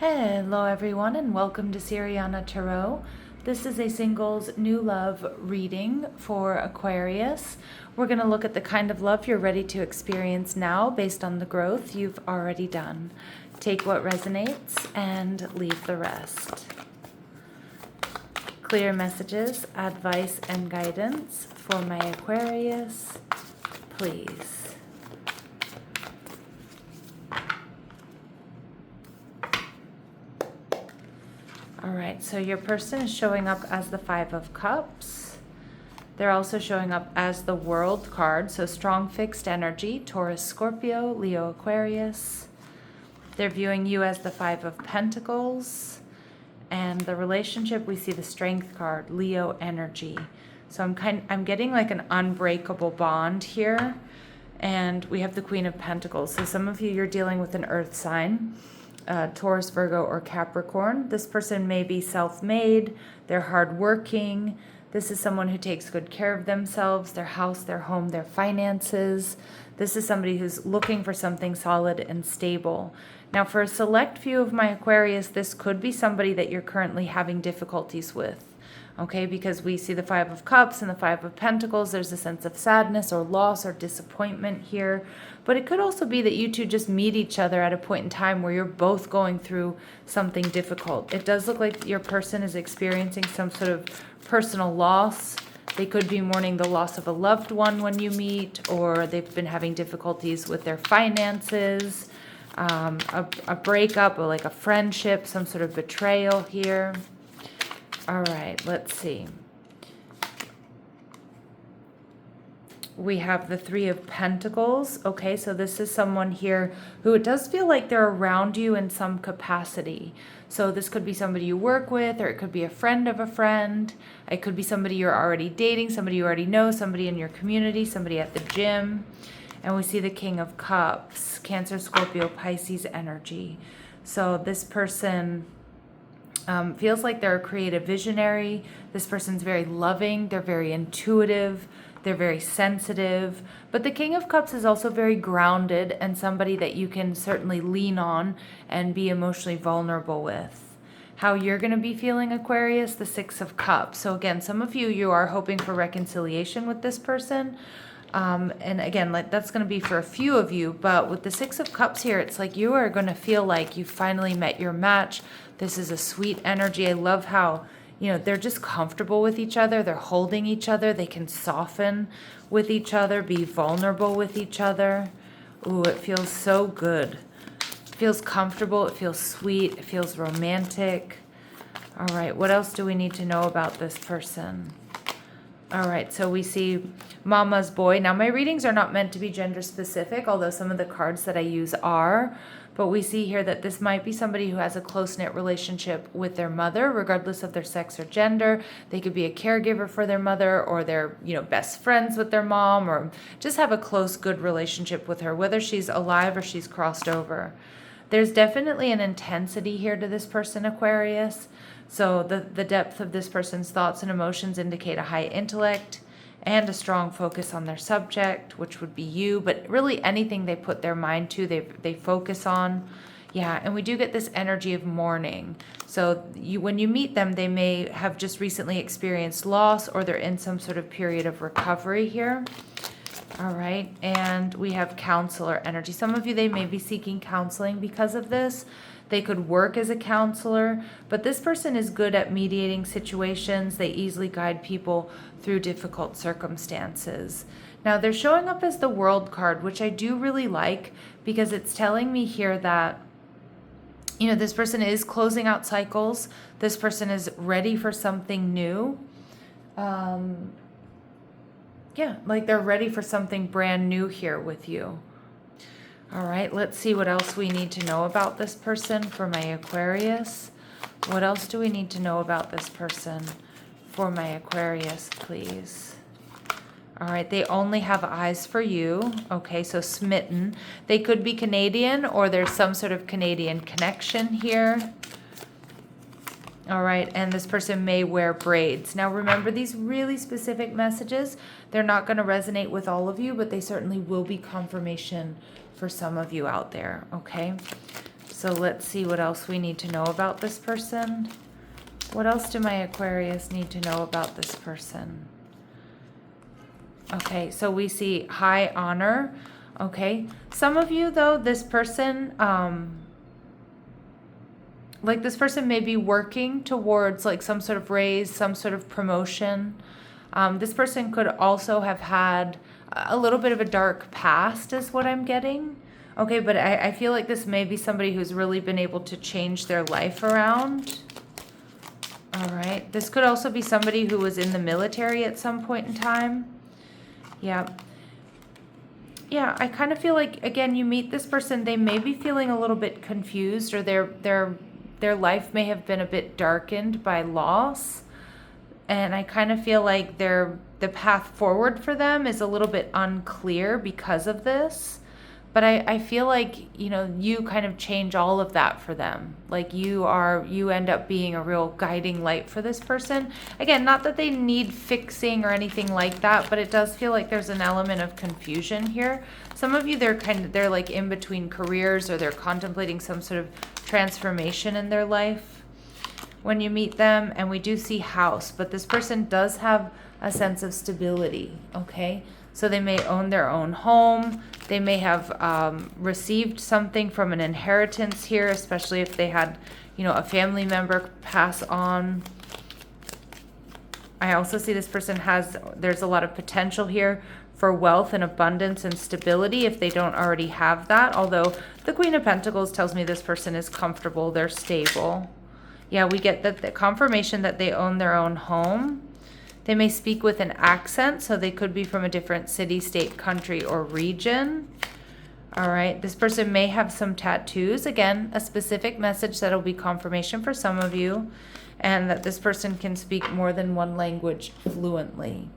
Hello everyone and welcome to Siriana Tarot. This is a singles new love reading for Aquarius. We're going to look at the kind of love you're ready to experience now based on the growth you've already done. Take what resonates and leave the rest. Clear messages, advice, and guidance for my Aquarius, please. All right, so your person is showing up as the Five of Cups. They're also showing up as the World card, so strong fixed energy, Taurus, Scorpio, Leo, Aquarius. They're viewing you as the Five of Pentacles. And the relationship, we see the Strength card, Leo energy. So I'm getting like an unbreakable bond here. And we have the Queen of Pentacles. So some of you, you're dealing with an earth sign. Taurus, Virgo, or Capricorn. This person may be self-made, they're hardworking. This is someone who takes good care of themselves, their house, their home, their finances. This is somebody who's looking for something solid and stable. Now, for a select few of my Aquarius, this could be somebody that you're currently having difficulties with. Okay, because we see the Five of Cups and the Five of Pentacles. There's a sense of sadness or loss or disappointment here. But it could also be that you two just meet each other at a point in time where you're both going through something difficult. It does look like your person is experiencing some sort of personal loss. They could be mourning the loss of a loved one when you meet, or they've been having difficulties with their finances, a breakup or like a friendship, some sort of betrayal here. All right, let's see. We have the Three of Pentacles. Okay, so this is someone here who it does feel like they're around you in some capacity. So this could be somebody you work with, or it could be a friend of a friend. It could be somebody you're already dating, somebody you already know, somebody in your community, somebody at the gym. And we see the King of Cups, Cancer, Scorpio, Pisces energy. So this person feels like they're a creative visionary. This person's very loving. They're very intuitive. They're very sensitive. But the King of Cups is also very grounded and somebody that you can certainly lean on and be emotionally vulnerable with. How you're going to be feeling, Aquarius, the Six of Cups. So again, some of you are hoping for reconciliation with this person. And again, like that's going to be for a few of you, but with the Six of Cups here, it's like you are going to feel like you finally met your match. This is a sweet energy. I love how, they're just comfortable with each other. They're holding each other. They can soften with each other, be vulnerable with each other. Ooh, it feels so good. It feels comfortable. It feels sweet. It feels romantic. All right, what else do we need to know about this person? All right, so we see Mama's Boy. Now, my readings are not meant to be gender specific, although some of the cards that I use are. But we see here that this might be somebody who has a close-knit relationship with their mother, regardless of their sex or gender. They could be a caregiver for their mother, or they're, best friends with their mom, or just have a close, good relationship with her, whether she's alive or she's crossed over. There's definitely an intensity here to this person, Aquarius. So the depth of this person's thoughts and emotions indicate a high intellect and a strong focus on their subject, which would be you, but really anything they put their mind to, they focus on. Yeah, and we do get this energy of mourning. So when you meet them, they may have just recently experienced loss, or they're in some sort of period of recovery here. All right, and we have counselor energy. Some of you, they may be seeking counseling because of this. They could work as a counselor, but this person is good at mediating situations. They easily guide people through difficult circumstances. Now, they're showing up as the World card, which I do really like because it's telling me here that, this person is closing out cycles. This person is ready for something new. Yeah, like they're ready for something brand new here with you. All right, let's see what else we need to know about this person for my Aquarius. What else do we need to know about this person for my Aquarius, please? All right, they only have eyes for you. Okay, so smitten. They could be Canadian, or there's some sort of Canadian connection here. All right, and this person may wear braids. Now remember, these really specific messages, they're not going to resonate with all of you, but they certainly will be confirmation for some of you out there, okay? So let's see what else we need to know about this person. What else do my Aquarius need to know about this person? Okay, so we see high honor. Okay, some of you though, this person, like this person may be working towards like some sort of raise, some sort of promotion. This person could also have had a little bit of a dark past is what I'm getting. Okay, but I feel like this may be somebody who's really been able to change their life around. All right, this could also be somebody who was in the military at some point in time. Yeah. Yeah, I kind of feel like, again, you meet this person, they may be feeling a little bit confused, or their life may have been a bit darkened by loss. And I kind of feel like the path forward for them is a little bit unclear because of this. But I feel like, you know, you kind of change all of that for them. Like you end up being a real guiding light for this person. Again, not that they need fixing or anything like that, but it does feel like there's an element of confusion here. Some of you, they're like in between careers, or they're contemplating some sort of transformation in their life when you meet them. And we do see house, but this person does have a sense of stability, okay? So they may own their own home. They may have received something from an inheritance here, especially if they had, you know, a family member pass on. I also see this person there's a lot of potential here for wealth and abundance and stability if they don't already have that. Although the Queen of Pentacles tells me this person is comfortable, they're stable. Yeah, we get the confirmation that they own their own home. They may speak with an accent, so they could be from a different city, state, country, or region. All right, this person may have some tattoos. Again, a specific message that'll be confirmation for some of you, and that this person can speak more than one language fluently.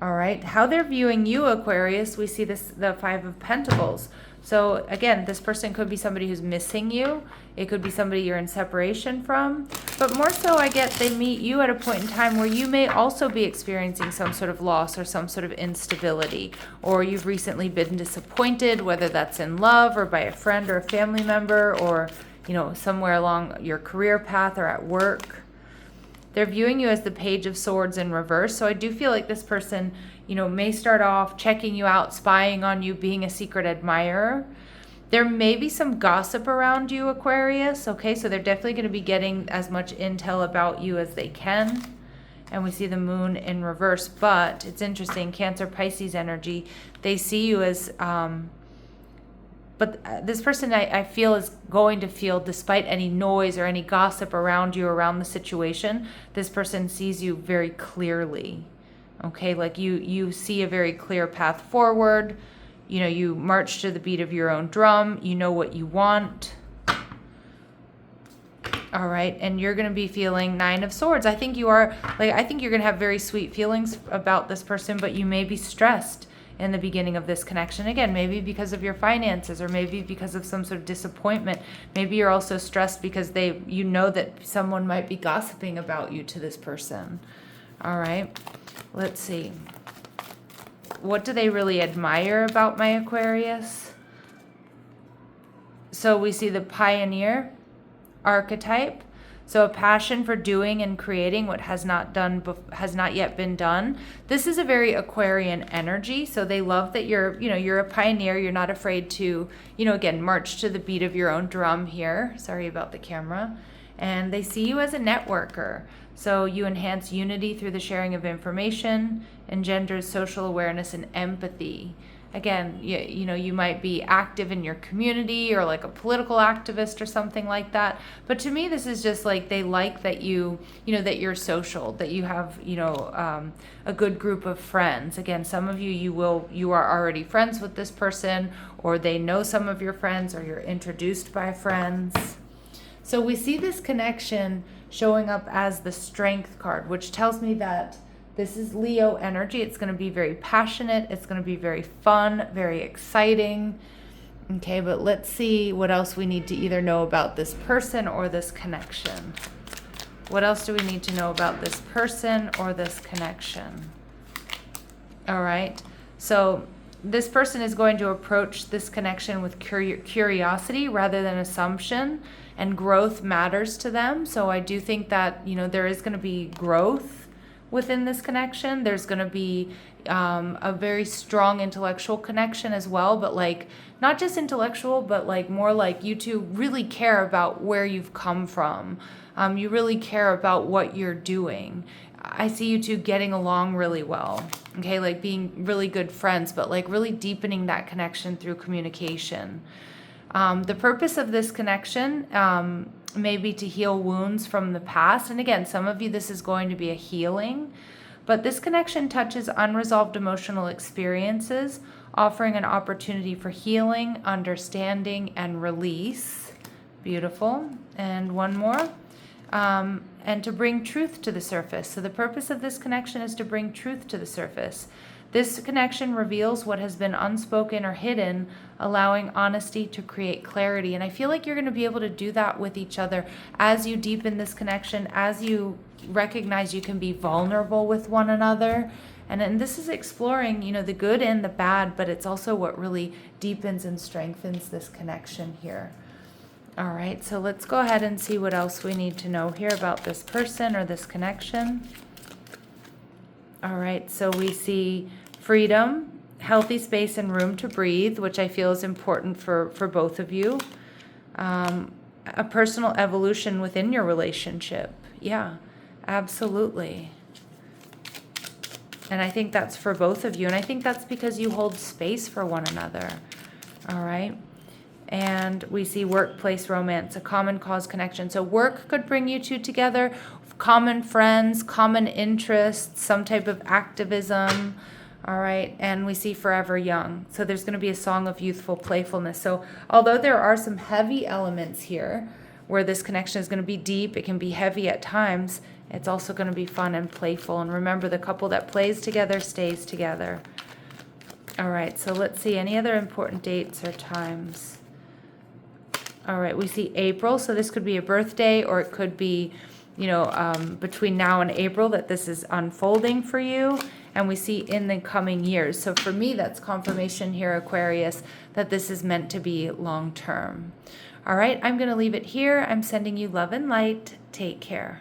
All right, how they're viewing you, Aquarius, we see the Five of Pentacles. So again, this person could be somebody who's missing you. It could be somebody you're in separation from. But more so, I get they meet you at a point in time where you may also be experiencing some sort of loss or some sort of instability. Or you've recently been disappointed, whether that's in love or by a friend or a family member, or, you know, somewhere along your career path or at work. They're viewing you as the Page of Swords in reverse. So I do feel like this person, you know, may start off checking you out, spying on you, being a secret admirer. There may be some gossip around you, Aquarius. Okay, so they're definitely going to be getting as much intel about you as they can. And we see the Moon in reverse. But it's interesting, Cancer, Pisces energy. They see you as... But this person, I feel, is going to feel, despite any noise or any gossip around you, around the situation, this person sees you very clearly. Okay, like you see a very clear path forward. You know, you march to the beat of your own drum. You know what you want. All right, and you're going to be feeling Nine of Swords. I think you are, like, I think you're going to have very sweet feelings about this person, but you may be stressed in the beginning of this connection. Again, maybe because of your finances, or maybe because of some sort of disappointment. Maybe you're also stressed because you know that someone might be gossiping about you to this person. All right, let's see. What do they really admire about my Aquarius? So we see the pioneer archetype. So a passion for doing and creating what has not yet been done. This is a very Aquarian energy. So they love that you're a pioneer. You're not afraid to, again, march to the beat of your own drum here. Sorry about the camera. And they see you as a networker. So you enhance unity through the sharing of information, engenders social awareness and empathy. Again, you might be active in your community, or like a political activist or something like that. But to me, this is just like they like that that you're social, that you have, a good group of friends. Again, some of you are already friends with this person, or they know some of your friends, or you're introduced by friends. So we see this connection showing up as the Strength card, which tells me that this is Leo energy. It's going to be very passionate. It's going to be very fun, very exciting. Okay, but let's see what else we need to either know about this person or this connection. What else do we need to know about this person or this connection? All right, so this person is going to approach this connection with curiosity rather than assumption, and growth matters to them. So I do think that, there is going to be growth within this connection. There's going to be a very strong intellectual connection as well, but like not just intellectual, but like more like you two really care about where you've come from. You really care about what you're doing. I see you two getting along really well, okay, like being really good friends, but like really deepening that connection through communication. The purpose of this connection may be to heal wounds from the past. And again, some of you, this is going to be a healing, but this connection touches unresolved emotional experiences, offering an opportunity for healing, understanding, and release. Beautiful. And one more. And to bring truth to the surface. So the purpose of this connection is to bring truth to the surface. This connection reveals what has been unspoken or hidden, allowing honesty to create clarity. And I feel like you're going to be able to do that with each other as you deepen this connection, as you recognize you can be vulnerable with one another. And this is exploring, the good and the bad, but it's also what really deepens and strengthens this connection here. All right, so let's go ahead and see what else we need to know here about this person or this connection. All right, so we see freedom, healthy space and room to breathe, which I feel is important for both of you. A personal evolution within your relationship. Yeah, absolutely. And I think that's for both of you. And I think that's because you hold space for one another. All right. And we see workplace romance, a common cause connection. So work could bring you two together, common friends, common interests, some type of activism. All right. And we see forever young. So there's going to be a song of youthful playfulness. So although there are some heavy elements here where this connection is going to be deep, it can be heavy at times, it's also going to be fun and playful. And remember, the couple that plays together stays together. All right. So let's see any other important dates or times. All right, we see April, so this could be a birthday, or it could be, between now and April that this is unfolding for you. And we see in the coming years. So for me, that's confirmation here, Aquarius, that this is meant to be long term. All right, I'm going to leave it here. I'm sending you love and light. Take care.